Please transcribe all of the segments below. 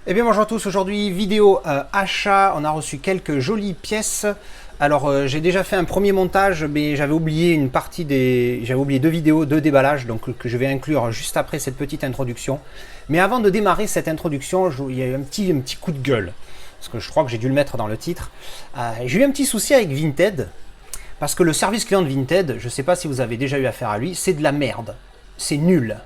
Eh bien bonjour à tous, aujourd'hui vidéo achat, on a reçu quelques jolies pièces. Alors j'ai déjà fait un premier montage mais j'avais oublié une partie j'avais oublié deux vidéos, deux déballages donc que je vais inclure juste après cette petite introduction. Mais avant de démarrer cette introduction, il y a eu un petit coup de gueule. Parce que je crois que j'ai dû le mettre dans le titre. J'ai eu un petit souci avec Vinted. Parce que le service client de Vinted, je ne sais pas si vous avez déjà eu affaire à lui, c'est de la merde. C'est nul.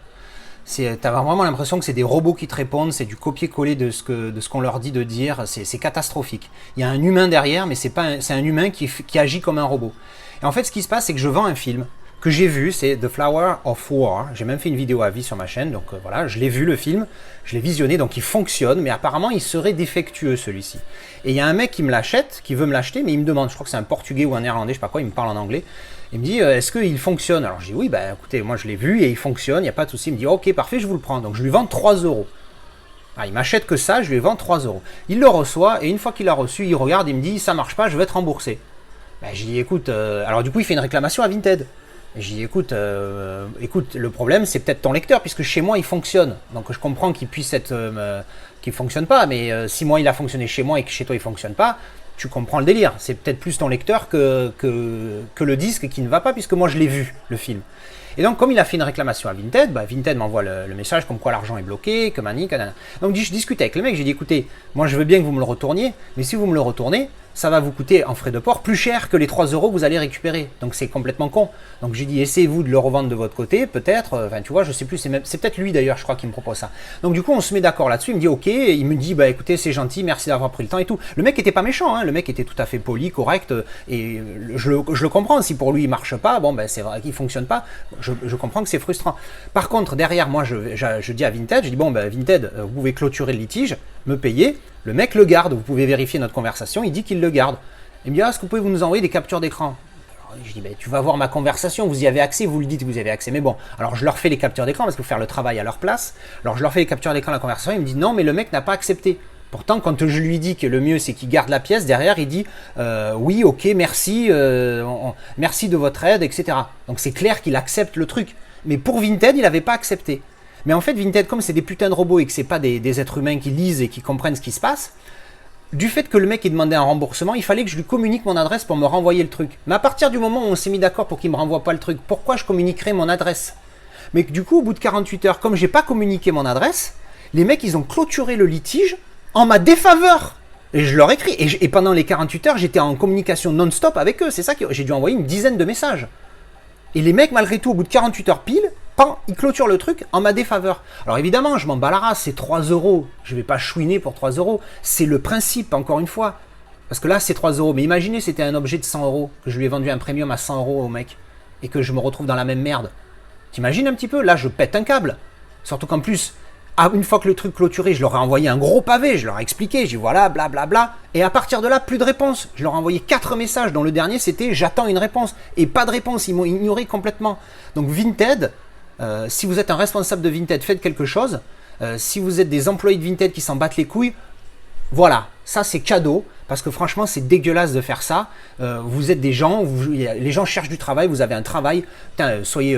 T'as vraiment l'impression que c'est des robots qui te répondent, c'est du copier-coller de ce qu'on leur dit de dire, c'est catastrophique. Il y a un humain derrière, mais c'est un humain qui agit comme un robot. Et en fait, ce qui se passe, c'est que je vends un film que j'ai vu, c'est The Flower of War. J'ai même fait une vidéo à vie sur ma chaîne, donc voilà, je l'ai vu le film, je l'ai visionné, donc il fonctionne, mais apparemment il serait défectueux celui-ci. Et il y a un mec qui me l'achète, qui veut me l'acheter, mais il me demande, je crois que c'est un portugais ou un néerlandais, je sais pas quoi, il me parle en anglais. Il me dit, est-ce qu'il fonctionne? Alors je dis, oui, bah écoutez, moi je l'ai vu et il fonctionne, il n'y a pas de souci. Il me dit, ok, parfait, je vous le prends. Donc je lui vends 3 euros. Ah, il m'achète que ça, je lui vends 3 euros. Il le reçoit et une fois qu'il l'a reçu, il regarde et il me dit, ça marche pas, je vais être remboursé. Ben, je dis, écoute, alors du coup, il fait une réclamation à Vinted. Je dis, écoute, le problème, c'est peut-être ton lecteur, puisque chez moi, il fonctionne. Donc je comprends qu'il puisse être, qu'il ne fonctionne pas, mais si moi, il a fonctionné chez moi et que chez toi, il ne fonctionne pas, tu comprends le délire. C'est peut-être plus ton lecteur que le disque qui ne va pas, puisque moi, je l'ai vu, le film. Et donc, comme il a fait une réclamation à Vinted, bah, Vinted m'envoie le message comme quoi l'argent est bloqué, que mani, que nana. Donc, je discute avec le mec, j'ai dit, écoutez, moi, je veux bien que vous me le retourniez, mais si vous me le retournez, ça va vous coûter en frais de port plus cher que les 3 euros que vous allez récupérer. Donc, c'est complètement con. Donc, j'ai dit, essayez-vous de le revendre de votre côté, peut-être. Enfin, tu vois, je sais plus, c'est peut-être lui d'ailleurs, je crois, qui me propose ça. Donc, du coup, on se met d'accord là-dessus. Il me dit, ok, il me dit, bah écoutez, c'est gentil, merci d'avoir pris le temps et tout. Le mec était pas méchant, hein, le mec était tout à fait poli, correct, et je le comprends. Si pour lui il marche pas, bon, ben c'est vrai qu'il fonctionne pas. Je comprends que c'est frustrant. Par contre, derrière, moi, je dis à Vinted, je dis, bon, ben Vinted, vous pouvez clôturer le litige, me payer. Le mec le garde, vous pouvez vérifier notre conversation, il dit qu'il le garde. Il me dit, est-ce que vous pouvez nous envoyer des captures d'écran? Je dis, tu vas voir ma conversation, vous y avez accès, vous le dites, vous y avez accès. Mais bon, alors je leur fais les captures d'écran parce qu'il faut faire le travail à leur place. Alors je leur fais les captures d'écran de la conversation, il me dit, non, mais le mec n'a pas accepté. Pourtant, quand je lui dis que le mieux c'est qu'il garde la pièce, derrière il dit oui, ok, merci, merci de votre aide, etc. Donc c'est clair qu'il accepte le truc. Mais pour Vinted, il n'avait pas accepté. Mais en fait, Vinted, comme c'est des putains de robots et que c'est pas des êtres humains qui lisent et qui comprennent ce qui se passe, du fait que le mec ait demandé un remboursement, il fallait que je lui communique mon adresse pour me renvoyer le truc. Mais à partir du moment où on s'est mis d'accord pour qu'il me renvoie pas le truc, pourquoi je communiquerais mon adresse? Mais du coup, au bout de 48 heures, comme j'ai pas communiqué mon adresse, les mecs, ils ont clôturé le litige en ma défaveur. Et je leur écris. Et pendant les 48 heures, j'étais en communication non-stop avec eux. C'est ça que j'ai dû envoyer une dizaine de messages. Et les mecs, malgré tout, au bout de 48 heures pile, ils clôturent le truc en ma défaveur. Alors évidemment, je m'en bats la race, c'est 3 euros. Je vais pas chouiner pour 3 euros. C'est le principe, encore une fois. Parce que là, c'est 3 euros. Mais imaginez, c'était un objet de 100 euros, que je lui ai vendu un premium à 100 euros au mec, et que je me retrouve dans la même merde. T'imagines un petit peu? Là, je pète un câble. Surtout qu'en plus, une fois que le truc clôturé, je leur ai envoyé un gros pavé, je leur ai expliqué, j'ai dit voilà, blablabla. Et à partir de là, plus de réponse. Je leur ai envoyé 4 messages, dont le dernier c'était j'attends une réponse. Et pas de réponse, ils m'ont ignoré complètement. Donc Vinted, si vous êtes un responsable de Vinted, faites quelque chose. Si vous êtes des employés de Vinted qui s'en battent les couilles, voilà, ça c'est cadeau. Parce que franchement, c'est dégueulasse de faire ça. Vous êtes des gens, les gens cherchent du travail, vous avez un travail. Putain, soyez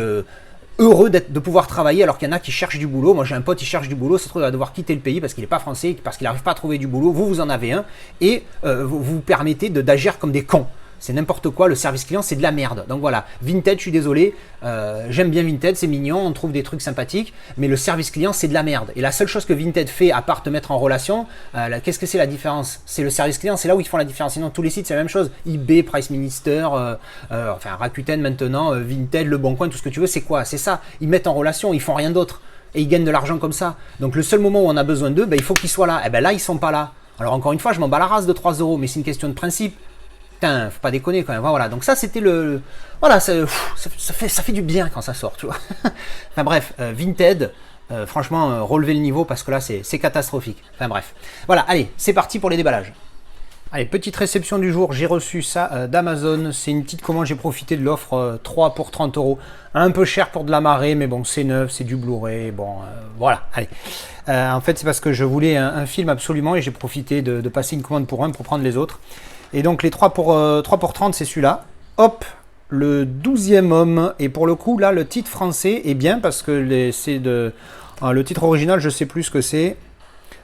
heureux de pouvoir travailler alors qu'il y en a qui cherchent du boulot. Moi j'ai un pote, il cherche du boulot, ça se trouve il va devoir quitter le pays parce qu'il n'est pas français, parce qu'il n'arrive pas à trouver du boulot. Vous en avez un et vous vous permettez d'agir comme des cons. C'est n'importe quoi, le service client c'est de la merde. Donc voilà, Vinted, je suis désolé, j'aime bien Vinted, c'est mignon, on trouve des trucs sympathiques, mais le service client c'est de la merde. Et la seule chose que Vinted fait, à part te mettre en relation, qu'est-ce que c'est la différence? C'est le service client, c'est là où ils font la différence. Sinon tous les sites c'est la même chose, eBay, Price Minister, enfin Rakuten maintenant, Vinted, Le Bon Coin, tout ce que tu veux, c'est quoi? C'est ça, ils mettent en relation, ils font rien d'autre. Et ils gagnent de l'argent comme ça. Donc le seul moment où on a besoin d'eux, il faut qu'ils soient là. Et ben là ils sont pas là. Alors encore une fois, je m'en bats la race de 3 euros, mais c'est une question de principe. Putain, faut pas déconner quand même. Voilà, donc ça c'était le. Voilà, ça fait du bien quand ça sort, tu vois. Enfin bref, Vinted, franchement, relevez le niveau parce que là c'est catastrophique. Enfin bref. Voilà, allez, c'est parti pour les déballages. Allez, petite réception du jour, j'ai reçu ça d'Amazon. C'est une petite commande, j'ai profité de l'offre 3 pour 30 euros. Un peu cher pour de la marée, mais bon, c'est neuf, c'est du Blu-ray. Bon, voilà, allez. En fait, c'est parce que je voulais un film absolument et j'ai profité de passer une commande pour un pour prendre les autres. Et donc les 3 pour 30, c'est celui-là. Hop, le 12e homme. Et pour le coup, là, le titre français est bien parce que c'est le titre original, je sais plus ce que c'est.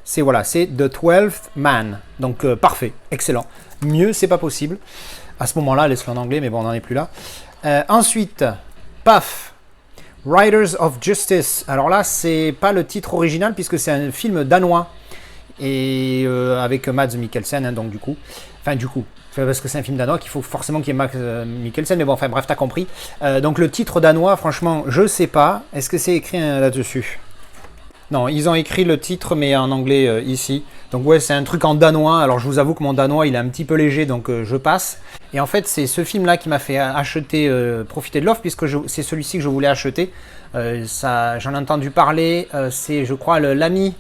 C'est voilà, c'est The 12th Man. Donc parfait, excellent. Mieux, c'est pas possible. À ce moment-là, laisse-le en anglais, mais bon, on n'en est plus là. Ensuite, paf, Riders of Justice. Alors là, c'est pas le titre original puisque c'est un film danois et avec Mads Mikkelsen, hein, donc du coup, parce que c'est un film danois qu'il faut forcément qu'il y ait Mads Mikkelsen, mais bon, enfin bref, t'as compris. Donc le titre danois, franchement, je sais pas. Est-ce que c'est écrit là-dessus? Non, ils ont écrit le titre, mais en anglais ici. Donc ouais, c'est un truc en danois. Alors je vous avoue que mon danois, il est un petit peu léger, donc je passe. Et en fait, c'est ce film-là qui m'a fait acheter, profiter de l'offre, puisque c'est celui-ci que je voulais acheter. J'en ai entendu parler. C'est, je crois, l'ami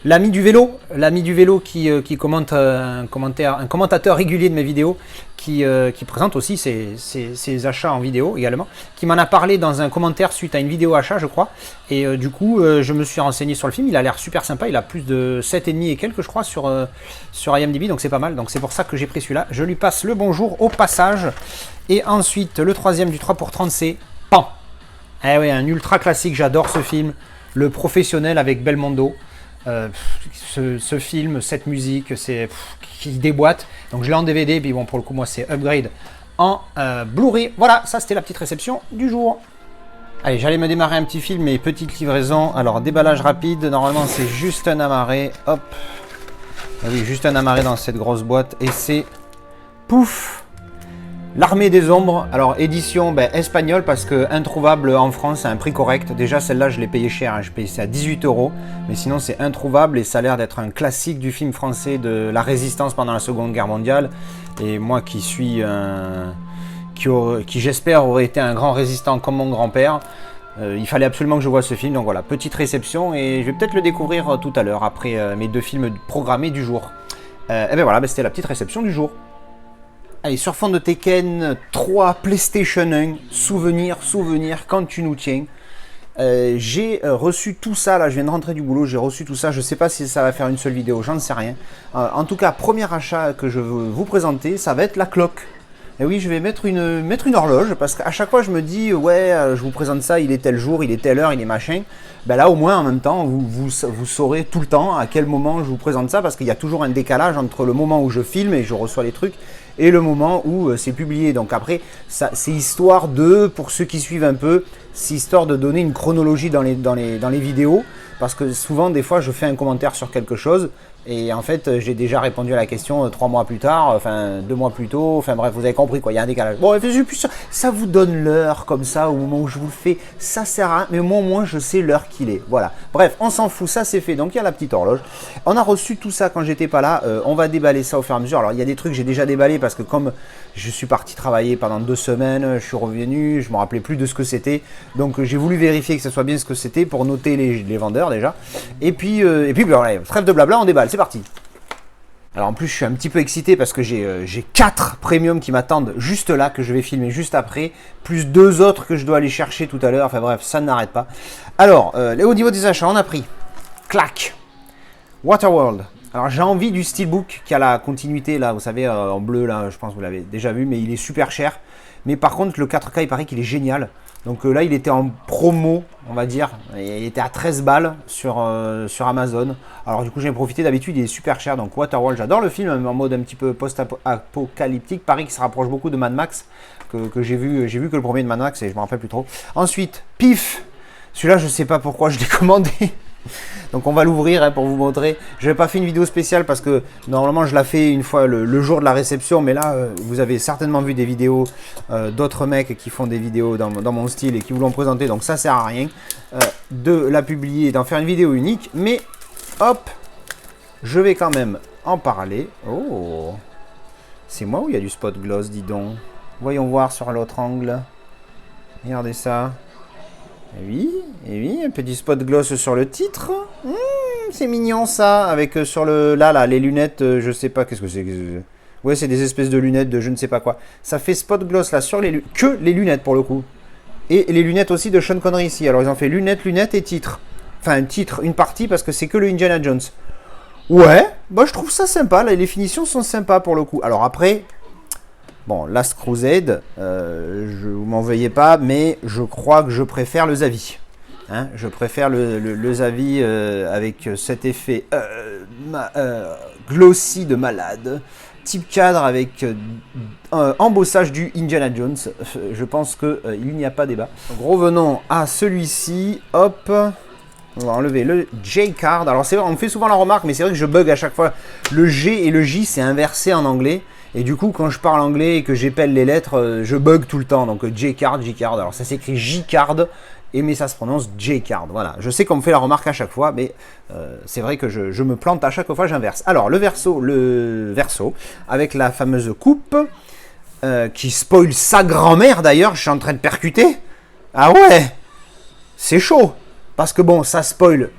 du vélo qui commente un commentateur régulier de mes vidéos, qui présente aussi ses achats en vidéo également, qui m'en a parlé dans un commentaire suite à une vidéo achat, je crois. Et du coup, je me suis renseigné sur le film. Il a l'air super sympa. Il a plus de 7,5 et quelques, je crois, sur IMDb, donc c'est pas mal. Donc c'est pour ça que j'ai pris celui-là. Je lui passe le bonjour au passage. Et ensuite, le troisième du 3 pour 30, c'est Pan. Eh oui, un ultra classique. J'adore ce film. Le Professionnel avec Belmondo. Ce film, cette musique, qui déboîte. Donc je l'ai en DVD, puis bon, pour le coup, moi, c'est upgrade en Blu-ray. Voilà, ça c'était la petite réception du jour. Allez, j'allais me démarrer un petit film, mais petite livraison. Alors, déballage rapide. Normalement, c'est juste un amarré. Hop. Ah oui, juste un amarré dans cette grosse boîte. Et c'est pouf, L'Armée des Ombres. Alors, édition espagnole, parce que introuvable en France, c'est un prix correct. Déjà, celle-là, je l'ai payé cher. Hein. Je payé ça à 18 €. Mais sinon, c'est introuvable et ça a l'air d'être un classique du film français de la résistance pendant la Seconde Guerre mondiale. Et moi qui suis qui j'espère aurait été un grand résistant comme mon grand-père, il fallait absolument que je voie ce film. Donc voilà, petite réception et je vais peut-être le découvrir tout à l'heure après mes 2 films programmés du jour. Et ben voilà, c'était la petite réception du jour. Allez, sur fond de Tekken 3 PlayStation 1, souvenir, quand tu nous tiens. J'ai reçu tout ça, là je viens de rentrer du boulot, j'ai reçu tout ça, je sais pas si ça va faire une seule vidéo, j'en sais rien. En tout cas, premier achat que je veux vous présenter, ça va être la cloque. Et oui, je vais mettre une horloge, parce qu'à chaque fois je me dis, ouais, je vous présente ça, il est tel jour, il est telle heure, il est machin. Ben là au moins en même temps, vous saurez tout le temps à quel moment je vous présente ça, parce qu'il y a toujours un décalage entre le moment où je filme et je reçois les trucs, et le moment où c'est publié. Donc après, c'est histoire pour ceux qui suivent un peu, c'est histoire de donner une chronologie dans les vidéos, parce que souvent, des fois, je fais un commentaire sur quelque chose, et en fait, j'ai déjà répondu à la question 3 mois plus tard, enfin 2 mois plus tôt, enfin bref, vous avez compris quoi, il y a un décalage. Bon, ça vous donne l'heure comme ça, au moment où je vous le fais, ça sert à rien, mais moi au moins je sais l'heure qu'il est, voilà. Bref, on s'en fout, ça c'est fait, donc il y a la petite horloge. On a reçu tout ça quand j'étais pas là, on va déballer ça au fur et à mesure. Alors il y a des trucs que j'ai déjà déballé parce que comme je suis parti travailler pendant 2 semaines, je suis revenu, je me rappelais plus de ce que c'était, donc j'ai voulu vérifier que ce soit bien ce que c'était pour noter les vendeurs déjà. Et puis voilà, trêve de blabla, on déballe. C'est parti. Alors en plus je suis un petit peu excité parce que j'ai 4 premiums qui m'attendent juste là, que je vais filmer juste après, plus 2 autres que je dois aller chercher tout à l'heure, enfin bref, ça n'arrête pas. Alors, au niveau des achats, on a pris, clac, Waterworld. Alors j'ai envie du Steelbook qui a la continuité là, vous savez, en bleu là, je pense que vous l'avez déjà vu, mais il est super cher. Mais par contre le 4K il paraît qu'il est génial. Donc là il était en promo, on va dire, il était à 13 balles sur Amazon. Alors du coup j'ai profité, d'habitude il est super cher, donc Waterworld, j'adore le film en mode un petit peu post-apocalyptique, pareil qu'il se rapproche beaucoup de Mad Max, que j'ai vu que le premier de Mad Max et je me rappelle plus trop. Ensuite, Pif, celui-là je sais pas pourquoi je l'ai commandé. Donc on va l'ouvrir pour vous montrer. Je n'ai pas fait une vidéo spéciale parce que normalement je la fais une fois le jour de la réception. Mais là vous avez certainement vu des vidéos d'autres mecs qui font des vidéos dans mon style et qui vous l'ont présenté. Donc ça sert à rien de la publier et d'en faire une vidéo unique. Mais hop, je vais quand même en parler. Oh, c'est moi où il y a du spot gloss, dis donc. Voyons voir sur l'autre angle. Regardez ça. Et oui, un petit spot gloss sur le titre. C'est mignon ça, avec sur le là les lunettes, je sais pas qu'est-ce que c'est. Ouais, c'est des espèces de lunettes de je ne sais pas quoi. Ça fait spot gloss là sur les lunettes pour le coup. Et les lunettes aussi de Sean Connery ici. Alors ils ont fait lunettes et titre. Enfin un titre, une partie parce que c'est que le Indiana Jones. Ouais, bah je trouve ça sympa, là, les finitions sont sympas pour le coup. Alors après, bon, Last Crusade, je vous m'en veuillez pas, mais je crois que je préfère le Xavi. Hein, je préfère le Zavi avec cet effet glossy de malade. Type cadre avec embossage du Indiana Jones. Je pense qu'il n'y a pas débat. Donc, revenons à celui-ci. Hop. On va enlever le J-card. Alors c'est vrai, on me fait souvent la remarque, mais c'est vrai que je bug à chaque fois. Le G et le J, c'est inversé en anglais. Et du coup, quand je parle anglais et que j'épelle les lettres, je bug tout le temps. Donc J-card, J-card. Alors ça s'écrit J-card, mais ça se prononce J-card. Voilà. Je sais qu'on me fait la remarque à chaque fois, mais c'est vrai que je me plante à chaque fois, j'inverse. Alors le verso, avec la fameuse coupe, qui spoil sa grand-mère d'ailleurs. Je suis en train de percuter. Ah ouais, c'est chaud. Parce que bon, ça spoil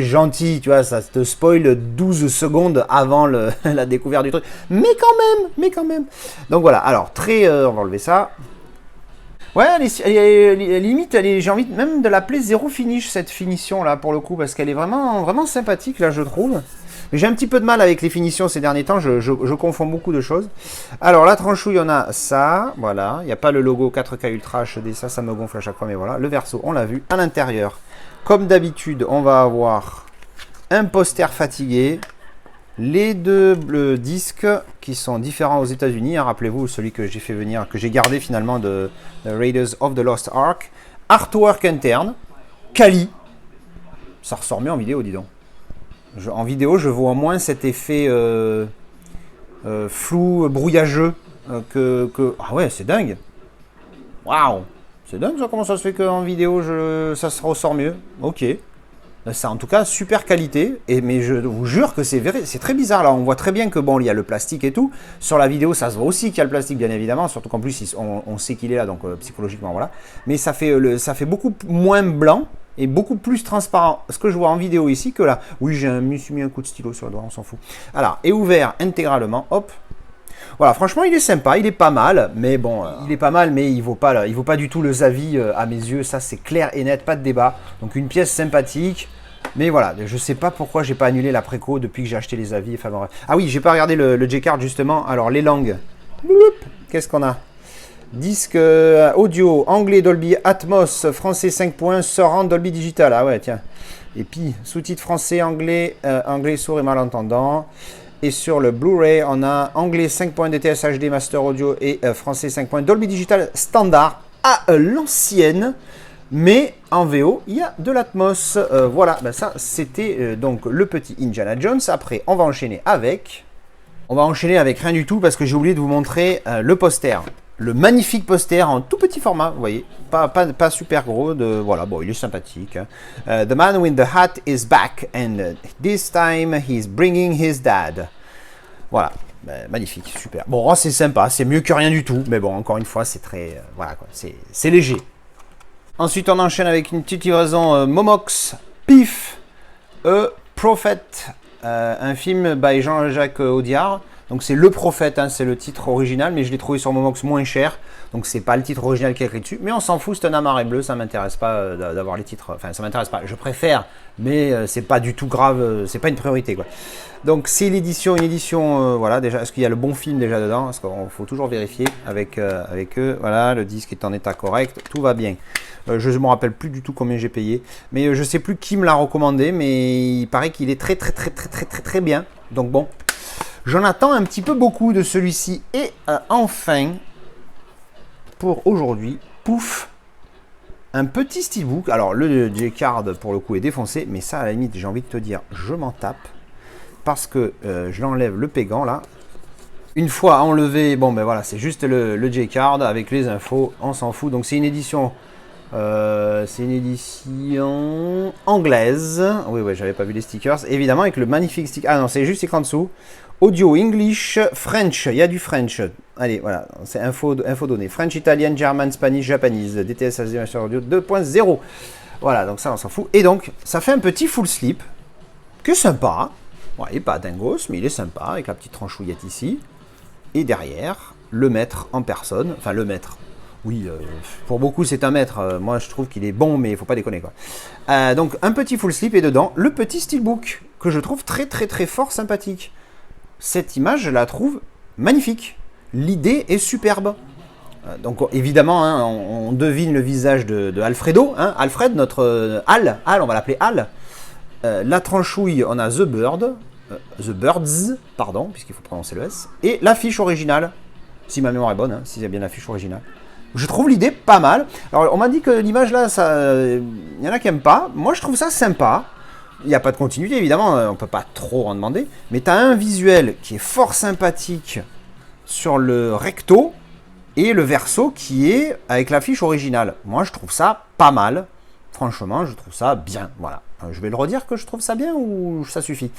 gentil, tu vois, ça te spoil 12 secondes avant la découverte du truc. Mais quand même. Donc voilà, alors on va enlever ça. Ouais, limite, j'ai envie même de l'appeler zéro finish, cette finition là, pour le coup, parce qu'elle est vraiment, vraiment sympathique là, je trouve. Mais j'ai un petit peu de mal avec les finitions ces derniers temps, je confonds beaucoup de choses. Alors la tranchouille, on a ça, voilà, il n'y a pas le logo 4K Ultra HD, ça me gonfle à chaque fois, mais voilà. Le verso, on l'a vu, à l'intérieur. Comme d'habitude, on va avoir un poster fatigué, les deux disques qui sont différents aux États-Unis. Hein, rappelez-vous, celui que j'ai fait venir, que j'ai gardé finalement de Raiders of the Lost Ark. Artwork interne, quali. Ça ressort mieux en vidéo, dis donc. En vidéo, je vois moins cet effet flou, brouillageux Ah ouais, c'est dingue. Waouh. C'est dingue ça, comment ça se fait qu'en vidéo ça se ressort mieux. Ok. C'est en tout cas super qualité, mais je vous jure que c'est très bizarre là, on voit très bien que bon, il y a le plastique et tout. Sur la vidéo ça se voit aussi qu'il y a le plastique bien évidemment, surtout qu'en plus on sait qu'il est là, donc psychologiquement voilà. Mais ça fait beaucoup moins blanc et beaucoup plus transparent, ce que je vois en vidéo ici que là. Oui, je me suis mis un coup de stylo sur le doigt, on s'en fout. Alors, et ouvert intégralement, hop. Voilà, franchement, il est sympa, il est pas mal, mais bon, il est pas mal, mais il vaut pas du tout le Zavi à mes yeux, ça c'est clair et net, pas de débat. Donc une pièce sympathique, mais voilà, je sais pas pourquoi j'ai pas annulé la préco depuis que j'ai acheté les Zavi. Enfin, bon, ah oui, j'ai pas regardé le J-card justement. Alors les langues, qu'est-ce qu'on a? Disque audio, anglais Dolby Atmos, français 5 points, surround Dolby Digital. Ah ouais, tiens. Et puis sous-titres français, anglais, anglais sourd et malentendant. Et sur le Blu-ray, on a anglais 5 points DTS HD Master Audio et français 5 points Dolby Digital standard à l'ancienne. Mais en VO, il y a de l'Atmos. Voilà, ben ça c'était donc le petit Indiana Jones. Après, on va enchaîner avec rien du tout parce que j'ai oublié de vous montrer le poster. Le magnifique poster en tout petit format, vous voyez, pas super gros, voilà, bon, il est sympathique. Hein. The man with the hat is back and this time he's bringing his dad. Voilà, magnifique, super. Bon, c'est sympa, c'est mieux que rien du tout, mais bon, encore une fois, c'est très, voilà quoi, c'est léger. Ensuite, on enchaîne avec une petite livraison Momox, Pif, Prophet, un film by Jean-Jacques Audiard. Donc c'est Le Prophète, hein, c'est le titre original, mais je l'ai trouvé sur Momox moins cher. Donc c'est pas le titre original qui est écrit dessus. Mais on s'en fout, c'est un amarré bleu, ça m'intéresse pas d'avoir les titres. Enfin, ça m'intéresse pas, je préfère, mais c'est pas du tout grave, c'est pas une priorité quoi. Donc c'est une édition, voilà, déjà, est-ce qu'il y a le bon film déjà dedans? Parce qu'il faut toujours vérifier avec eux. Voilà, le disque est en état correct, tout va bien. Je ne me rappelle plus du tout combien j'ai payé. Mais je sais plus qui me l'a recommandé, mais il paraît qu'il est très bien. Donc bon. J'en attends un petit peu beaucoup de celui-ci. Et enfin, pour aujourd'hui, pouf, un petit steelbook. Alors, le J-card, pour le coup, est défoncé. Mais ça, à la limite, j'ai envie de te dire, je m'en tape. Parce que je l'enlève le pégant, là. Une fois enlevé, bon, ben voilà, c'est juste le J-card avec les infos. On s'en fout. Donc, c'est une édition... anglaise. Oui, j'avais pas vu les stickers. Évidemment, avec le magnifique sticker. Ah non, c'est juste écrit en dessous. Audio, English, French. Il y a du French. Allez, voilà, c'est info données. French, Italian, German, Spanish, Japanese. DTS HD Master Audio 2.0. Voilà, donc ça, on s'en fout. Et donc, ça fait un petit full slip. Que sympa. Ouais, il n'est pas dingos, mais il est sympa. Avec la petite tranchouillette ici. Et derrière, le maître en personne. Enfin, le maître. Oui, pour beaucoup c'est un maître. Moi je trouve qu'il est bon, mais il faut pas déconner quoi. Donc un petit full slip et dedans le petit steelbook que je trouve très fort sympathique. Cette image je la trouve magnifique. L'idée est superbe. Donc évidemment, hein, on devine le visage de Alfredo, hein, Alfred, notre Al, on va l'appeler Al. La tranchouille, on a The Bird, The Birds, pardon, puisqu'il faut prononcer le S, et l'affiche originale, si ma mémoire est bonne, hein, si c'est bien l'affiche originale. Je trouve l'idée pas mal. Alors on m'a dit que l'image là, il y en a qui n'aiment pas. Moi je trouve ça sympa. Il n'y a pas de continuité évidemment, on ne peut pas trop en demander. Mais tu as un visuel qui est fort sympathique sur le recto et le verso qui est avec l'affiche originale. Moi je trouve ça pas mal. Franchement, je trouve ça bien. Voilà. Je vais le redire que je trouve ça bien ou ça suffit.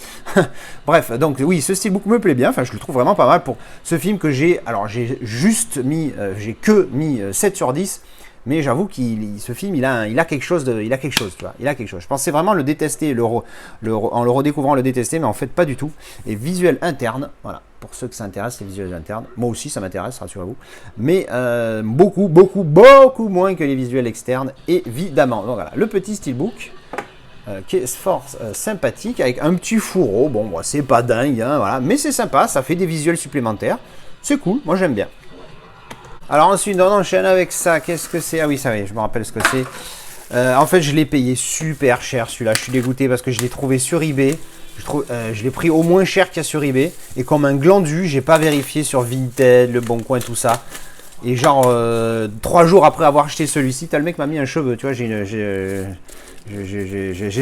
Bref, donc oui, ce steelbook me plaît bien. Enfin, je le trouve vraiment pas mal pour ce film que j'ai. Alors, j'ai juste mis, j'ai que mis 7 sur 10. Mais j'avoue que ce film, il a quelque chose, tu vois. Il a quelque chose. Je pensais vraiment le détester, en le redécouvrant, le détester, mais en fait, pas du tout. Et visuel interne, voilà. Pour ceux que ça intéresse, les visuels internes. Moi aussi, ça m'intéresse, rassurez-vous. Mais beaucoup moins que les visuels externes, évidemment. Donc voilà, le petit steelbook. Qui est fort sympathique avec un petit fourreau. Bon, c'est pas dingue, hein, voilà, mais c'est sympa, ça fait des visuels supplémentaires. C'est cool, moi j'aime bien. Alors ensuite, on enchaîne avec ça. Qu'est-ce que c'est? Ah oui, ça y est, je me rappelle ce que c'est. En fait, je l'ai payé super cher celui-là. Je suis dégoûté parce que je l'ai trouvé sur eBay. Je l'ai pris au moins cher qu'il y a sur eBay. Et comme un glandu, j'ai pas vérifié sur Vinted, Le Bon Coin, tout ça. Et genre, 3 jours après avoir acheté celui-ci, t'as le mec m'a mis un cheveu. Tu vois, j'ai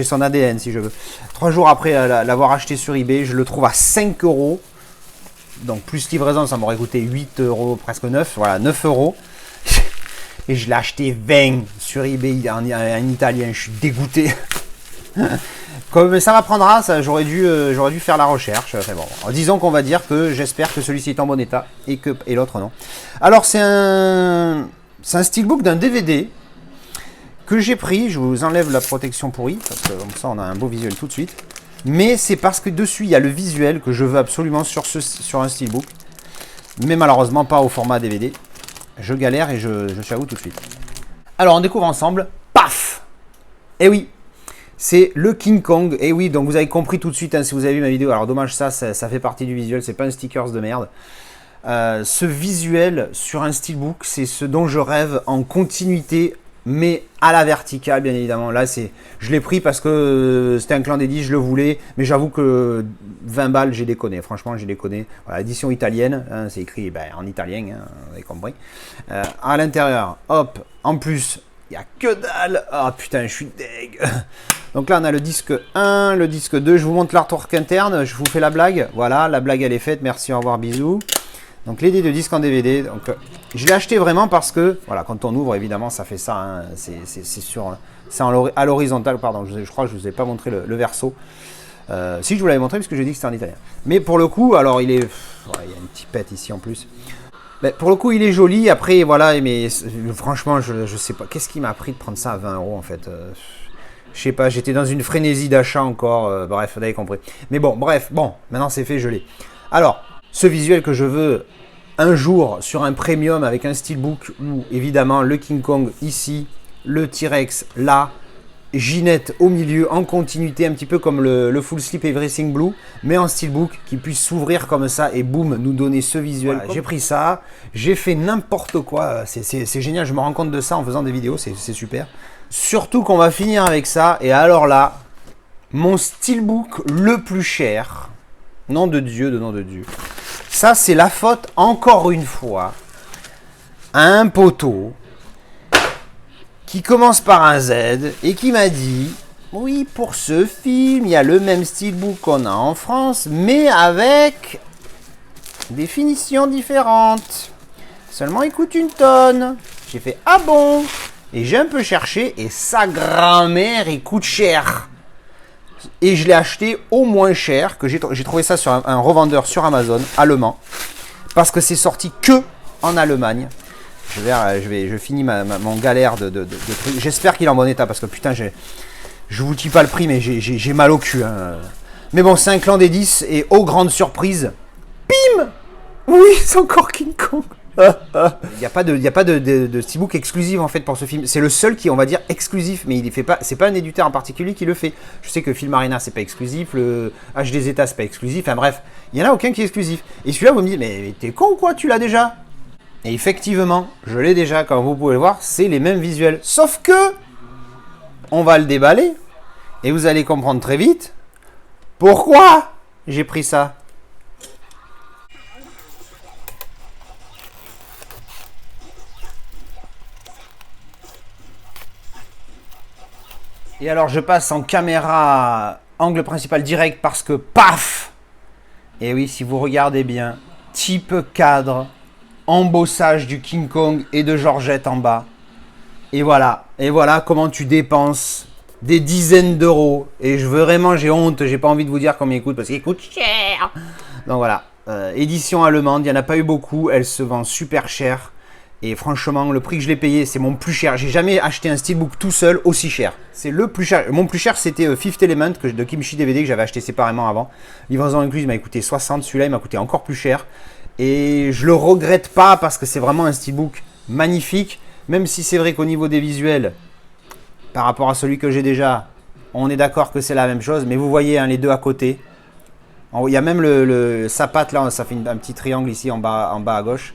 son ADN si je veux. 3 jours après l'avoir acheté sur eBay, je le trouve à 5 euros. Donc plus livraison, ça m'aurait coûté 8 euros, presque 9. Voilà, 9 euros. Et je l'ai acheté 20 sur eBay en italien. Je suis dégoûté. Comme ça m'apprendra, j'aurais dû faire la recherche. Enfin bon, disons qu'on va dire que j'espère que celui-ci est en bon état et l'autre non. Alors c'est un steelbook d'un DVD que j'ai pris. Je vous enlève la protection pourrie parce que comme ça on a un beau visuel tout de suite. Mais c'est parce que dessus il y a le visuel que je veux absolument sur un steelbook. Mais malheureusement pas au format DVD. Je galère et je suis à vous tout de suite. Alors on découvre ensemble. Paf! Eh oui! C'est le King Kong. Et oui, donc vous avez compris tout de suite hein, si vous avez vu ma vidéo. Alors dommage, ça fait partie du visuel, c'est pas un stickers de merde. Ce visuel sur un steelbook, c'est ce dont je rêve en continuité, mais à la verticale, bien évidemment. Là, je l'ai pris parce que c'était un clan d'édit, je le voulais, mais j'avoue que 20 balles, j'ai déconné. Franchement, j'ai déconné. Voilà, édition italienne, hein, c'est écrit en italien, hein, vous avez compris. À l'intérieur, hop, en plus, il n'y a que dalle. Ah putain, je suis deg. Donc là, on a le disque 1, le disque 2. Je vous montre l'artwork interne. Je vous fais la blague. Voilà, la blague, elle est faite. Merci, au revoir, bisous. Donc, les deux disques en DVD. Donc, je l'ai acheté vraiment parce que, voilà, quand on ouvre, évidemment, ça fait ça. Hein, c'est à l'horizontale. Pardon, je crois que je ne vous ai pas montré le verso. Si, je vous l'avais montré parce que j'ai dit que c'était en italien. Mais pour le coup, alors, il y a une petite pète ici en plus. Mais pour le coup, il est joli. Après, voilà, mais franchement, je sais pas. Qu'est-ce qui m'a pris de prendre ça à 20 € en fait je sais pas, j'étais dans une frénésie d'achat encore. Bref, vous avez compris. Mais bon, bref, maintenant c'est fait, je l'ai. Alors, ce visuel que je veux un jour sur un premium avec un steelbook où évidemment le King Kong ici, le T-Rex là, Ginette au milieu en continuité, un petit peu comme le Full Sleep Everything Blue, mais en steelbook qui puisse s'ouvrir comme ça et boum, nous donner ce visuel. Voilà, j'ai pris ça, j'ai fait n'importe quoi, c'est génial, je me rends compte de ça en faisant des vidéos, c'est super. Surtout qu'on va finir avec ça, et alors là, mon steelbook le plus cher, nom de Dieu, ça c'est la faute, encore une fois, à un poteau qui commence par un Z et qui m'a dit, oui, pour ce film, il y a le même steelbook qu'on a en France, mais avec des finitions différentes. Seulement, il coûte 1 tonne. J'ai fait, ah bon? Et j'ai un peu cherché et sa grand-mère, il coûte cher. Et je l'ai acheté au moins cher, que j'ai trouvé ça sur un revendeur sur Amazon, allemand, parce que c'est sorti que en Allemagne. Je finis mon galère de trucs. J'espère qu'il est en bon état, parce que putain, je vous dis pas le prix, mais j'ai mal au cul. Hein. Mais bon, c'est un clan des 10, et aux grandes surprises, bim! Oui, c'est encore King Kong. Il n'y a pas de steelbook exclusif en fait pour ce film. C'est le seul qui, on va dire, exclusif, mais il fait pas. C'est pas un éditeur en particulier qui le fait. Je sais que Film Arena c'est pas exclusif, le H des États c'est pas exclusif. Enfin bref, il y en a aucun qui est exclusif. Et celui-là, vous me dites, mais t'es con ou quoi? Tu l'as déjà? Et effectivement, je l'ai déjà, comme vous pouvez le voir, c'est les mêmes visuels. Sauf que, on va le déballer, et vous allez comprendre très vite pourquoi j'ai pris ça. Et alors je passe en caméra angle principal direct parce que paf! Et oui, si vous regardez bien, type cadre, embossage du King Kong et de Georgette en bas. Et voilà comment tu dépenses des dizaines d'euros. Et j'ai honte, j'ai pas envie de vous dire combien il coûte parce qu'il coûte cher. Donc voilà, édition allemande, il n'y en a pas eu beaucoup, elle se vend super cher. Et franchement, le prix que je l'ai payé, c'est mon plus cher. J'ai jamais acheté un steelbook tout seul aussi cher. C'est le plus cher. Mon plus cher, c'était Fifth Element de Kimchi DVD que j'avais acheté séparément avant. Livraison incluse, il m'a coûté 60. Celui-là, il m'a coûté encore plus cher. Et je le regrette pas parce que c'est vraiment un steelbook magnifique. Même si c'est vrai qu'au niveau des visuels, par rapport à celui que j'ai déjà, on est d'accord que c'est la même chose. Mais vous voyez hein, les deux à côté. Il y a même sa patte là, ça fait un petit triangle ici en bas à gauche.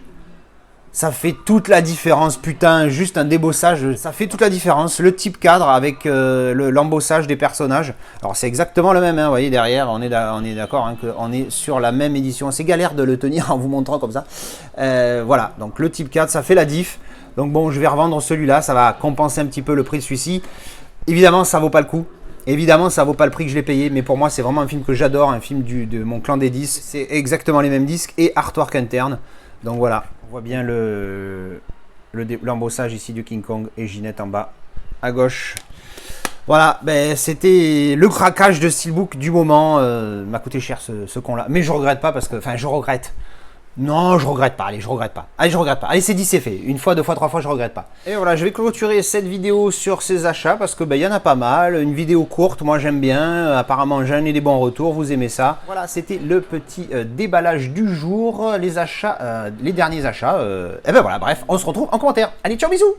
Ça fait toute la différence, putain, juste un débossage, ça fait toute la différence. Le type cadre avec l'embossage des personnages. Alors c'est exactement le même, hein, vous voyez derrière, on est d'accord hein, qu'on est sur la même édition. C'est galère de le tenir en vous montrant comme ça. Voilà, donc le type cadre, ça fait la diff. Donc bon, je vais revendre celui-là, ça va compenser un petit peu le prix de celui-ci. Évidemment, ça vaut pas le coup. Évidemment, ça vaut pas le prix que je l'ai payé, mais pour moi, c'est vraiment un film que j'adore, un film de mon clan des 10. C'est exactement les mêmes disques et artwork interne. Donc voilà, on voit bien l'embossage ici du King Kong et Ginette en bas à gauche. Voilà, ben, c'était le craquage de steelbook du moment. M'a coûté cher ce con-là. Mais je regrette pas parce que, enfin, je regrette. Non, je regrette pas. Allez, je regrette pas. Allez, je regrette pas. Allez, c'est dit, c'est fait. Une fois, deux fois, trois fois, je regrette pas. Et voilà, je vais clôturer cette vidéo sur ces achats parce que ben, y en a pas mal. Une vidéo courte, moi j'aime bien. Apparemment, j'en ai des bons retours. Vous aimez ça. Voilà, c'était le petit déballage du jour. Les achats, les derniers achats. Et ben voilà, bref, on se retrouve en commentaire. Allez, ciao, bisous.